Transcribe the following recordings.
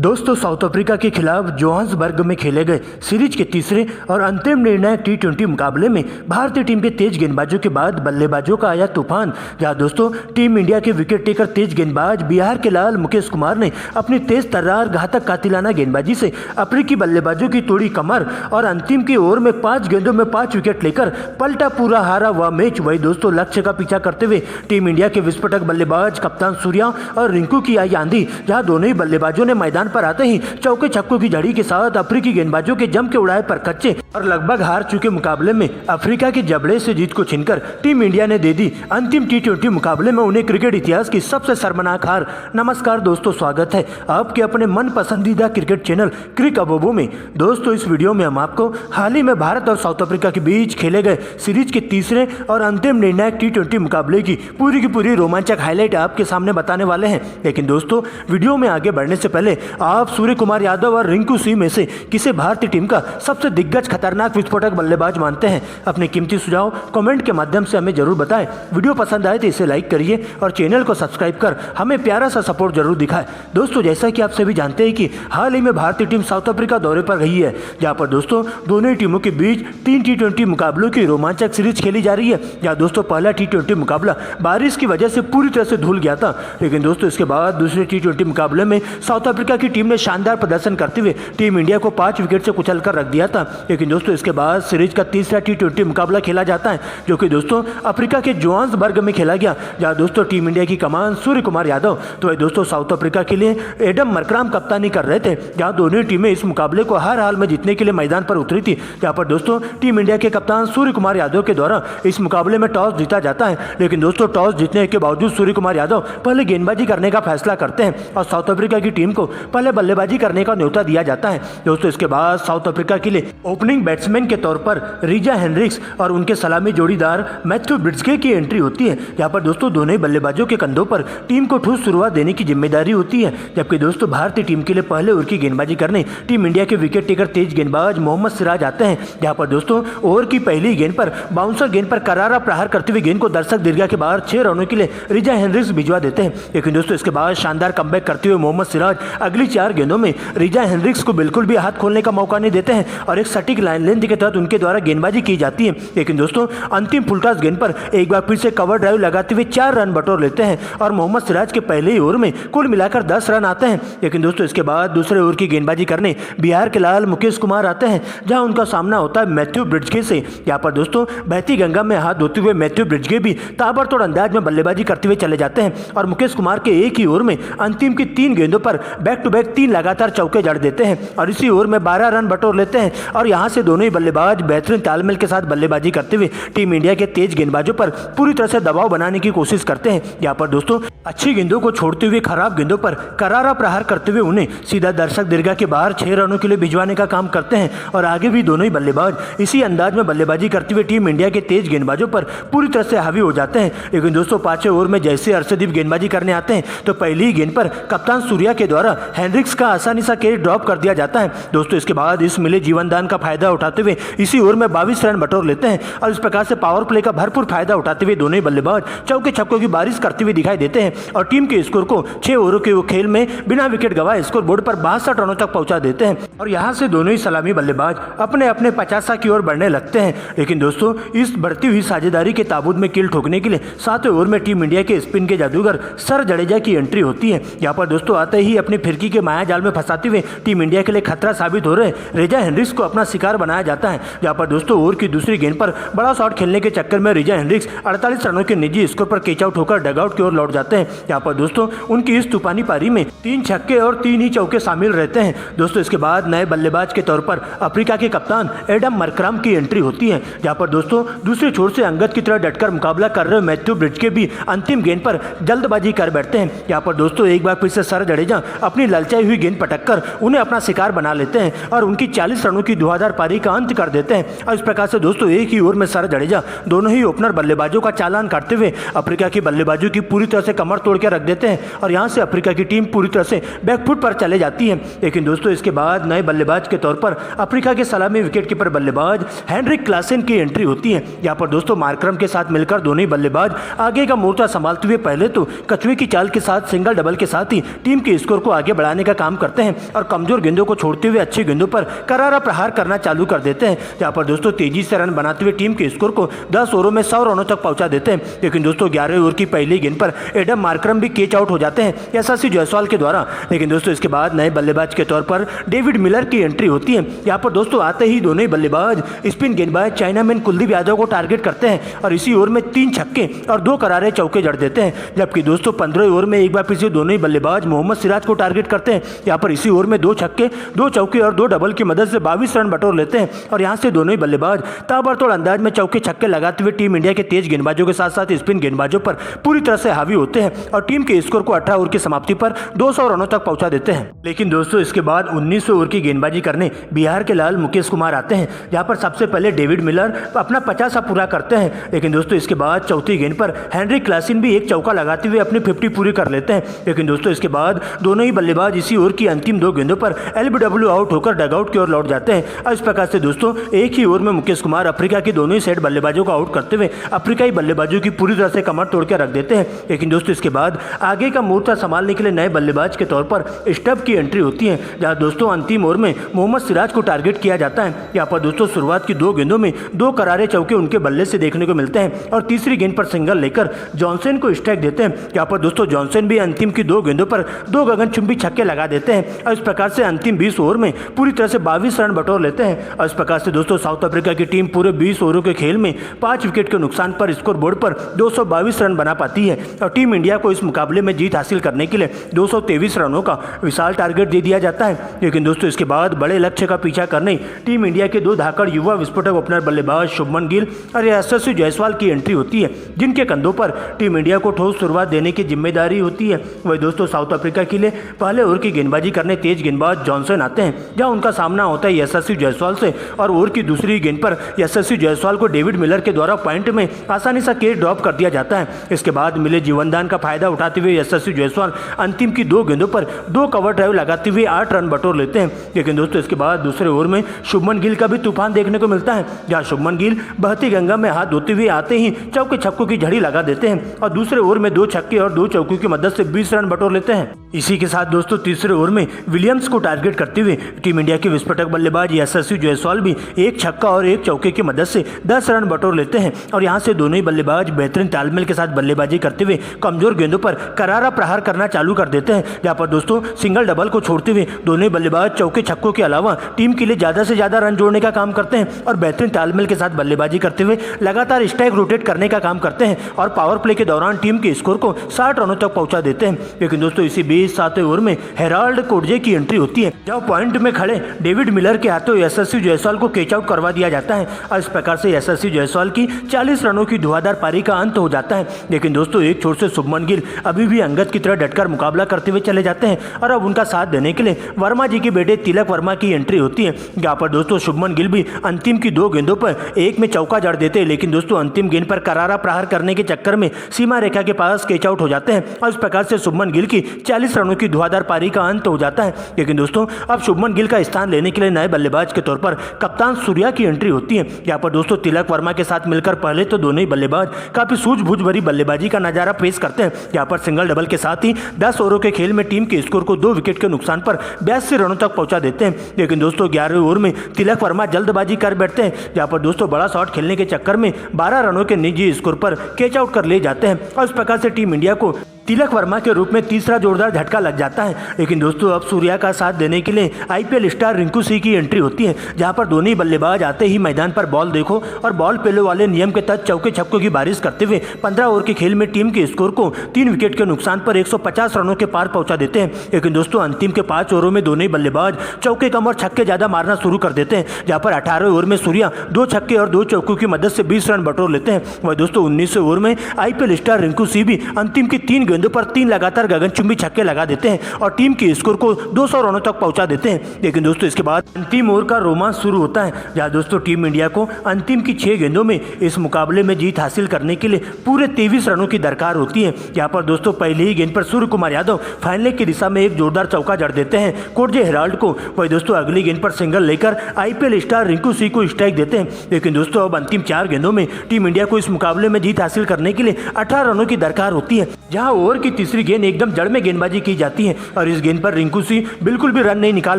दोस्तों south Africa के खिलाफ जोहान्सबर्ग में खेले गए सीरीज के तीसरे और अंतिम निर्णायक टी20 मुकाबले में भारतीय टीम के तेज गेंदबाजों के बाद बल्लेबाजों का आया तूफान। जहां दोस्तों टीम इंडिया के विकेट टेकर तेज गेंदबाज बिहार के लाल मुकेश कुमार ने अपनी तेज तर्रार घातक कातिलाना गेंदबाजी से अफ्रीकी बल्लेबाजों की तोड़ी कमर और अंतिम की ओवर में 5 गेंदों में 5 विकेट लेकर पलटा पूरा हारा हुआ मैच। वही दोस्तों लक्ष्य का पीछा करते हुए टीम इंडिया के विस्फोटक बल्लेबाज कप्तान सूर्या और रिंकू की आई आंधी, जहां दोनों ही बल्लेबाजों ने मैदान पर आते ही चौके छक्कों की झड़ी के साथ अफ्रीकी गेंदबाजों के जम के उड़ाए पर कच्चे और लगभग हार चुके मुकाबले में अफ्रीका के जबड़े से जीत को छीनकर टीम इंडिया ने दे दी अंतिम टी20 मुकाबले में उन्हें क्रिकेट इतिहास की सबसे शर्मनाक हार। नमस्कार दोस्तों, स्वागत है आपके अपने मन पसंदीदा क्रिकेट चैनल क्रिक अबोबो में। दोस्तों इस वीडियो में हम आपको हाल ही में भारत और साउथ अफ्रीका के बीच खेले गए सीरीज के तीसरे और अंतिम निर्णायक टी20 मुकाबले की पूरी रोमांचक हाईलाइट आपके सामने बताने वाले हैं। लेकिन दोस्तों वीडियो में आगे बढ़ने से पहले आप सूर्य कुमार यादव और रिंकू सिंह में से किसे भारतीय टीम का सबसे दिग्गज खतरनाक विस्फोटक बल्लेबाज मानते हैं? अपने कीमती सुझाव कमेंट के माध्यम से हमें जरूर बताएं। वीडियो पसंद आए तो इसे लाइक करिए और चैनल को सब्सक्राइब कर हमें प्यारा सा सपोर्ट जरूर दिखाएं। दोस्तों जैसा कि आप सभी जानते हैं कि हाल ही में भारतीय टीम साउथ अफ्रीका दौरे पर गई है, जहां पर दोस्तों दोनों ही टीमों के बीच 3 टी20 मुकाबलों की रोमांचक सीरीज खेली जा रही है। जहां दोस्तों पहला टी20 मुकाबला बारिश की वजह से पूरी तरह से धुल गया था, लेकिन दोस्तों इसके बाद दूसरे टी20 मुकाबले में साउथ अफ्रीका की टीम ने शानदार प्रदर्शन करते हुए टीम इंडिया को 5 विकेट से कुचल कर रख दिया था। लेकिन दोस्तों इसके बाद सीरीज का तीसरा टी20 मुकाबला खेला जाता है, जो कि दोस्तों अफ्रीका के जोहान्सबर्ग में खेला गया, जहां दोस्तों टीम इंडिया की कमान सूर्य कुमार यादव तो दोस्तों साउथ अफ्रीका के लिए एडम मरक्राम कप्तानी कर रहे थे। जहां दोनों टीमें इस मुकाबले को हर हाल में जीतने के लिए मैदान पर उतरी थी। जहां पर दोस्तों टीम इंडिया के कप्तान सूर्य कुमार यादव के द्वारा इस मुकाबले में टॉस जीता जाता है। लेकिन दोस्तों टॉस जीतने के बावजूद सूर्य कुमार यादव पहले गेंदबाजी करने का फैसला करते हैं और साउथ अफ्रीका की टीम को पहले बल्लेबाजी करने का न्योता दिया जाता है। दोस्तों इसके बाद साउथ अफ्रीका के लिए ओपनिंग बैट्समैन के तौर पर रिजा हेनरिक्स और उनके सलामी जोड़ीदार मैथ्यू ब्रिड्गे की एंट्री होती है। जहां पर दोस्तों दोनों ही बल्लेबाजों के कंधों पर टीम को ठोस शुरुआत देने की जिम्मेदारी होती है। जबकि दोस्तों भारतीय टीम के लिए पहले ओवर की गेंदबाजी करने टीम इंडिया के विकेट टेकर तेज गेंदबाज मोहम्मद सिराज आते हैं। जहां पर दोस्तों ओवर की पहली गेंद पर बाउंसर गेंद पर करारा प्रहार करते हुए गेंद को दर्शक दीर्घा के बाहर 6 रनों के लिए रिजा हेनरिक्स भिजवा देते हैं। लेकिन दोस्तों इसके बाद शानदार कमबैक करते हुए मोहम्मद सिराज अगली 4 गेंदों में रिजा हेनरिक्स को बिल्कुल भी हाथ खोलने का मौका नहीं देते हैं और एक सटीक लाइन लेंथ के तहत उनके द्वारा गेंदबाजी की जाती है। लेकिन दोस्तों अंतिम फुलटॉस गेंद पर एक बार फिर से कवर ड्राइव लगाते हुए 4 रन बटोर लेते हैं और मोहम्मद सिराज के पहले ही ओवर में कुल मिलाकर 10 रन आते हैं। लेकिन दोस्तों इसके बाद दूसरे ओवर की गेंदबाजी करने बिहार के लाल मुकेश कुमार आते हैं, जहां उनका सामना होता है मैथ्यू ब्रिड्गे से। यहाँ पर दोस्तों बहती गंगा में हाथ धोते हुए मैथ्यू ब्रिड्गे भी ताबड़तोड़ अंदाज में बल्लेबाजी करते हुए चले जाते हैं और मुकेश कुमार के एक ही ओवर में अंतिम की 3 गेंदों पर बैक टू बैक 3 लगातार चौके जड़ देते हैं और इसी ओवर में 12 रन बटोर लेते हैं। और यहां से दोनों ही बल्लेबाज बेहतरीन तालमेल के साथ बल्लेबाजी करते हुए टीम इंडिया के तेज गेंदबाजों पर पूरी तरह से दबाव बनाने की कोशिश करते हैं। यहाँ पर दोस्तों अच्छी गेंदों को छोड़ते हुए खराब गेंदों पर करारा प्रहार करते हुए उन्हें सीधा दर्शक दीर्घा के बाहर 6 रनों के लिए भिजवाने का काम करते हैं और आगे भी दोनों ही बल्लेबाज इसी अंदाज में बल्लेबाजी करते हुए टीम इंडिया के तेज गेंदबाजों पर पूरी तरह से हावी हो जाते हैं। लेकिन दोस्तों 5वें ओवर में जैसे अर्शदीप गेंदबाजी करने आते हैं तो पहली ही गेंद पर कप्तान सूर्या के द्वारा हेनरिक्स का आसानी सा कैच ड्रॉप कर दिया जाता है। दोस्तों इसके बाद इस मिले जीवनदान का फायदा उठाते हुए इसी ओवर में 22 रन बटोर लेते हैं और इस प्रकार से पावर प्ले का भरपूर फायदा उठाते हुए दोनों ही बल्लेबाज चौके छक्कों की बारिश करते हुए दिखाई देते हैं और टीम के स्कोर को 6 ओवरों के खेल में बिना विकेट गंवाए स्कोर बोर्ड पर 62 रनों तक पहुंचा देते हैं और यहां से दोनों ही सलामी बल्लेबाज अपने अपने 50 की ओर बढ़ने लगते हैं। लेकिन दोस्तों इस बढ़ती हुई साझेदारी के ताबूत में कील ठोकने के लिए 7वें ओवर में टीम इंडिया के स्पिन के जादूगर सर जडेजा की एंट्री होती है। यहाँ पर दोस्तों आते ही अपनी फिरकी के माया जाल में फंसाते हुए टीम इंडिया के लिए खतरा साबित हो रहे रिजा हेनरिक्स को अपना शिकार बनाया जाता है। जहाँ पर दोस्तों ओवर की दूसरी गेंद पर बड़ा शॉट खेलने के चक्कर में रिजा हेनरिक्स 48 रनों के निजी स्कोर पर कैच आउट होकर डगआउट की ओर लौट जाते हैं। यहाँ पर दोस्तों उनकी इस तूफानी पारी में 3 छक्के और 3 ही चौके शामिल रहते हैं। दोस्तों इसके बाद नए बल्लेबाज के तौर पर अफ्रीका के कप्तान एडम मरक्राम की एंट्री होती है। जहाँ पर दोस्तों दूसरे छोर से अंगद की तरह डटकर मुकाबला कर रहे मैथ्यू ब्रिड्गे भी अंतिम गेंद पर जल्दबाजी कर बैठते हैं। यहाँ पर दोस्तों एक बार फिर से सर जडेजा अपनी ललचाई हुई गेंद पटक कर उन्हें अपना शिकार बना लेते हैं और उनकी 40 रनों की धुआंधार पारी का अंत कर देते हैं। और इस प्रकार से दोस्तों एक ही ओवर में सर जडेजा दोनों ही ओपनर बल्लेबाजों का चालान काटते हुए अफ्रीका की बल्लेबाजों की पूरी तरह से कमर तोड़ के रख देते हैं और यहाँ से अफ्रीका की टीम पूरी तरह से बैकफुट पर चले जाती है। लेकिन दोस्तों इसके बाद नए बल्लेबाज के तौर पर अफ्रीका के सलामी विकेट कीपर बल्लेबाज हेनरिक क्लासेन की एंट्री होती है। यहाँ पर दोस्तों मार्करम के साथ मिलकर दोनों ही बल्लेबाज आगे का मोर्चा संभालते हुए पहले तो कछुए की चाल के साथ सिंगल डबल के साथ ही टीम के स्कोर को आगे बढ़ाने का काम करते हैं और कमजोर गेंदों को छोड़ते हुए अच्छी गेंदों पर करारा प्रहार करना चालू कर देते हैं। यहाँ पर दोस्तों तेजी से रन बनाते हुए टीम के स्कोर को 10 ओवरों में 100 रनों तक पहुंचा देते हैं। लेकिन दोस्तों 11वें ओवर की पहली गेंद पर एडम मार्करम भी कैच आउट हो जाते हैं यशस्वी जायसवाल के द्वारा। लेकिन दोस्तों इसके बाद नए बल्लेबाज के तौर पर डेविड मिलर की एंट्री होती है। यहाँ पर दोस्तों आते ही दोनों ही बल्लेबाज स्पिन गेंदबाज चाइनामैन कुलदीप यादव को टारगेट करते हैं और इसी ओवर में 3 छक्के और 2 करारे चौके जड़ देते हैं। जबकि दोस्तों 15वें ओवर में एक बार फिर से दोनों ही बल्लेबाज मोहम्मद सिराज को टारगेट करते हैं। यहाँ पर इसी ओवर में 2 छक्के 2 चौके और 2 डबल की मदद से 22 रन बटोर लेते हैं और यहाँ से दोनों ही बल्लेबाज ताबड़तोड़ अंदाज में चौके छक्के लगाते हुए टीम इंडिया के तेज गेंदबाजों के साथ साथ स्पिन गेंदबाजों पर पूरी तरह से हावी होते हैं और टीम के स्कोर को 18 ओवर की समाप्ति पर 200 रनों तक पहुंचा देते हैं। लेकिन दोस्तों इसके बाद 19वें ओवर की गेंदबाजी करने बिहार के लाल मुकेश कुमार आते हैं, जहां पर सबसे पहले डेविड मिलर अपना 50 पूरा करते हैं। लेकिन दोस्तों इसके बाद चौथी गेंद पर हेनरिक क्लासेन भी एक चौका लगाते हुए अपनी 50 पूरी कर लेते हैं। लेकिन दोस्तों इसके बाद दोनों ही बल्लेबाज इसी ओवर की अंतिम 2 गेंदों पर एलबीडब्ल्यू आउट होकर डगआउट की ओर लौट जाते हैं। और इस प्रकार से दोस्तों एक ही ओवर में मुकेश कुमार अफ्रीका की दोनों ही सेट बल्लेबाजों को आउट करते हुए अफ्रीकाई बल्लेबाजों की पूरी तरह से कमर तोड़ के रख देते हैं। लेकिन दोस्तों इसके बाद आगे का मोर्चा संभालने के लिए नए बल्लेबाज के तौर पर स्टब की एंट्री होती है, जहां दोस्तों अंतिम ओवर में मोहम्मद सिराज को टारगेट किया जाता है। यहाँ पर दोस्तों शुरुआत की 2 गेंदों में 2 करारे चौके उनके बल्ले से देखने को मिलते हैं और तीसरी गेंद पर सिंगल लेकर जॉनसन को स्ट्राइक देते हैं। यहाँ पर दोस्तों जॉनसन भी अंतिम की 2 गेंदों पर 2 गगनचुंबी छक्के लगा देते हैं और इस प्रकार से अंतिम 20 ओवर में पूरी तरह से 22 रन बटोर लेते हैं। और इस प्रकार से दोस्तों साउथ अफ्रीका की टीम पूरे 20 ओवरों के खेल में 5 विकेट के नुकसान पर स्कोर बोर्ड पर 222 रन बना पाती है और टीम इंडिया को इस मुकाबले में जीत हासिल करने के लिए 223 रनों का विशाल टारगेट दे दिया जाता है। लेकिन दोस्तों इसके बाद बड़े लक्ष्य का पीछा करने टीम इंडिया के 2 धाकड़ युवा विस्फोटक ओपनर बल्लेबाज शुभमन गिल और यशस्वी जायसवाल की एंट्री होती है, जिनके कंधों पर टीम इंडिया को ठोस शुरुआत देने की जिम्मेदारी होती है। वही दोस्तों साउथ अफ्रीका के लिए पहले ओवर की गेंदबाजी करने तेज गेंदबाज जॉनसन आते हैं, जहां उनका सामना होता है यशस्वी जायसवाल से और ओवर की दूसरी गेंद पर यशस्वी जायसवाल को डेविड मिलर के द्वारा पॉइंट में आसानी से कैच ड्रॉप कर दिया जाता है। इसके बाद मिले जीवनदान का फायदा उठाते हुए यशस्वी जायसवाल अंतिम की 2 गेंदों पर 2 कवर ड्राइव लगाते हुए 8 रन बटोर लेते हैं। लेकिन दोस्तों इसके बाद दूसरे ओवर में शुभमन गिल का भी तूफान देखने को मिलता है, जहां शुभमन गिल बहती गंगा में हाथ धोते हुए आते ही चौके छक्कों की झड़ी लगा देते हैं और दूसरे ओवर में 2 छक्के और 2 चौकों की मदद से 20 रन बटोर लेते हैं। इसी के साथ दोस्तों तीसरे ओवर में विलियम्स को टारगेट करते हुए टीम इंडिया के विस्फोटक बल्लेबाज यशस्वी जायसवाल भी 1 छक्का और 1 चौके की मदद से 10 रन बटोर लेते हैं और यहां से दोनों ही बल्लेबाज बेहतरीन तालमेल के साथ बल्लेबाजी करते हुए कमजोर गेंदों पर करारा प्रहार करना चालू कर देते हैं। जहां पर दोस्तों सिंगल डबल को छोड़ते हुए दोनों ही बल्लेबाज चौके छक्कों के अलावा टीम के लिए ज्यादा से ज्यादा रन जोड़ने का काम करते हैं और बेहतरीन तालमेल के साथ बल्लेबाजी करते हुए लगातार स्ट्राइक रोटेट करने का काम करते हैं और पावर प्ले के दौरान टीम के स्कोर को 60 रनों तक पहुंचा देते हैं। लेकिन दोस्तों इसी 7वें ओवर में हेराल्ड कोडजे की एंट्री होती है, जहां पॉइंट में खड़े डेविड मिलर के हाथों यशस्वी जायसवाल को कैच आउट करवा दिया जाता है और इस प्रकार से यशस्वी जायसवाल की 40 रनों की धुआंधार पारी का अंत हो जाता है। लेकिन दोस्तों एक छोर से शुभमन गिल अभी भी अंगद की तरह डटकर मुकाबला करते हुए चले जाते हैं और अब उनका साथ देने के लिए वर्मा जी के बेटे तिलक वर्मा की एंट्री होती है। जहां पर दोस्तों शुभमन गिल भी अंतिम की 2 गेंदों पर एक में चौका जड़ देते हैं, लेकिन दोस्तों अंतिम गेंद पर करारा प्रहार करने के चक्कर में सीमा रेखा के पास कैच आउट हो जाते हैं और इस प्रकार से शुभमन गिल की 40 रनों की धुआंधार पारी का अंत हो जाता है। लेकिन दोस्तों अब शुभमन गिल का स्थान लेने के लिए नए बल्लेबाज के तौर पर कप्तान सूर्या की एंट्री होती है। यहाँ पर दोस्तों तिलक वर्मा के साथ मिलकर पहले तो दोनों ही बल्लेबाज काफी सूझबूझ भरी बल्लेबाजी का नजारा पेश करते हैं। यहाँ पर सिंगल डबल के साथ ही 10 ओवरों के खेल में टीम के स्कोर को 2 विकेट के नुकसान पर 82 रनों तक पहुंचा देते हैं। लेकिन दोस्तों 11वें ओवर में तिलक वर्मा जल्दबाजी कर बैठते हैं, जहाँ पर दोस्तों बड़ा शॉट खेलने के चक्कर में 12 रनों के निजी स्कोर पर कैच आउट कर ले जाते हैं और इस प्रकार से टीम इंडिया को तिलक वर्मा के रूप में तीसरा जोरदार झटका लग जाता है। लेकिन दोस्तों अब सूर्या का साथ देने के लिए आईपीएल स्टार रिंकू सिंह की एंट्री होती है, जहां पर दोनों ही बल्लेबाज आते ही मैदान पर बॉल देखो और बॉल पेलो वाले नियम के तहत चौके छक्कों की बारिश करते हुए 15 ओवर के खेल में टीम के स्कोर को 3 विकेट के नुकसान पर 150 रनों के पार पहुंचा देते हैं। लेकिन दोस्तों अंतिम के 5 ओवरों में दोनों ही बल्लेबाज चौके कम और छक्के ज्यादा मारना शुरू कर देते हैं, जहां पर 18वें ओवर में सूर्या 2 छक्के और 2 चौकों की मदद से 20 रन बटोर लेते हैं। वह दोस्तों 19वें ओवर में आईपीएल स्टार रिंकू सिंह भी अंतिम की 3 गेंदों गेंदों पर 3 लगातार गगनचुंबी छक्के लगा देते हैं और टीम के स्कोर को 200 रनों तक पहुंचा देते हैं। लेकिन दोस्तों इसके बाद अंतिम ओवर का रोमांच शुरू होता है, जहां दोस्तों टीम इंडिया को अंतिम की 6 गेंदों में इस मुकाबले में जीत हासिल करने के लिए पूरे 23 रनों की दरकार होती है। यहाँ पर दोस्तों पहले ही गेंद पर सूर्य कुमार यादव फाइनल की दिशा में एक जोरदार चौका जड़ देते हैं कोटजे हेराल्ड को। वही दोस्तों अगली गेंद पर सिंगल लेकर आईपीएल स्टार रिंकू सिंह को स्ट्राइक देते हैं। लेकिन दोस्तों अब अंतिम 4 गेंदों में टीम इंडिया को इस मुकाबले में जीत हासिल करने के लिए 18 रनों की दरकार होती है, जहां ओवर की तीसरी गेंद एकदम जड़ में गेंदबाजी की जाती है और इस गेंद पर रिंकू सिंह बिल्कुल भी रन नहीं निकाल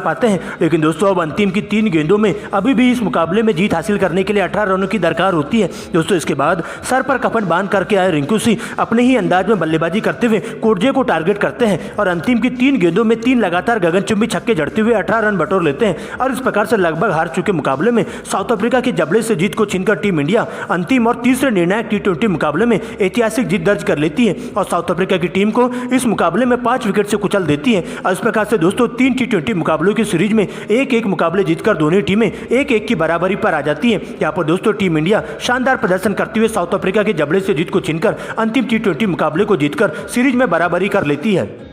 पाते हैं। लेकिन दोस्तों अब अंतिम की 3 गेंदों में अभी भी इस मुकाबले में जीत हासिल करने के लिए 18 रनों की दरकार होती है। दोस्तों इसके बाद सर पर कफन बांध करके आए रिंकू सिंह अपने ही अंदाज में बल्लेबाजी करते हुए कोटजे को टारगेट करते हैं और अंतिम की 3 गेंदों में 3 लगातार गगनचुंबी छक्के जड़ते हुए 18 रन बटोर लेते हैं और इस प्रकार से लगभग हार चुके मुकाबले में साउथ अफ्रीका के जबड़े से जीत को छीनकर टीम इंडिया अंतिम और तीसरे निर्णायक T20 मुकाबले में ऐतिहासिक जीत दर्ज कर लेती है और साउथ अफ्रीका की टीम को इस मुकाबले में 5 विकेट से कुचल देती है। और इस प्रकार से दोस्तों 3 T20 मुकाबलों की सीरीज में 1-1 मुकाबले जीतकर दोनों टीमें 1-1 की बराबरी पर आ जाती है। यहाँ पर दोस्तों टीम इंडिया शानदार प्रदर्शन करते हुए साउथ अफ्रीका के जबड़े से जीत को छीनकर अंतिम T20 मुकाबले को जीतकर सीरीज में बराबरी कर लेती है।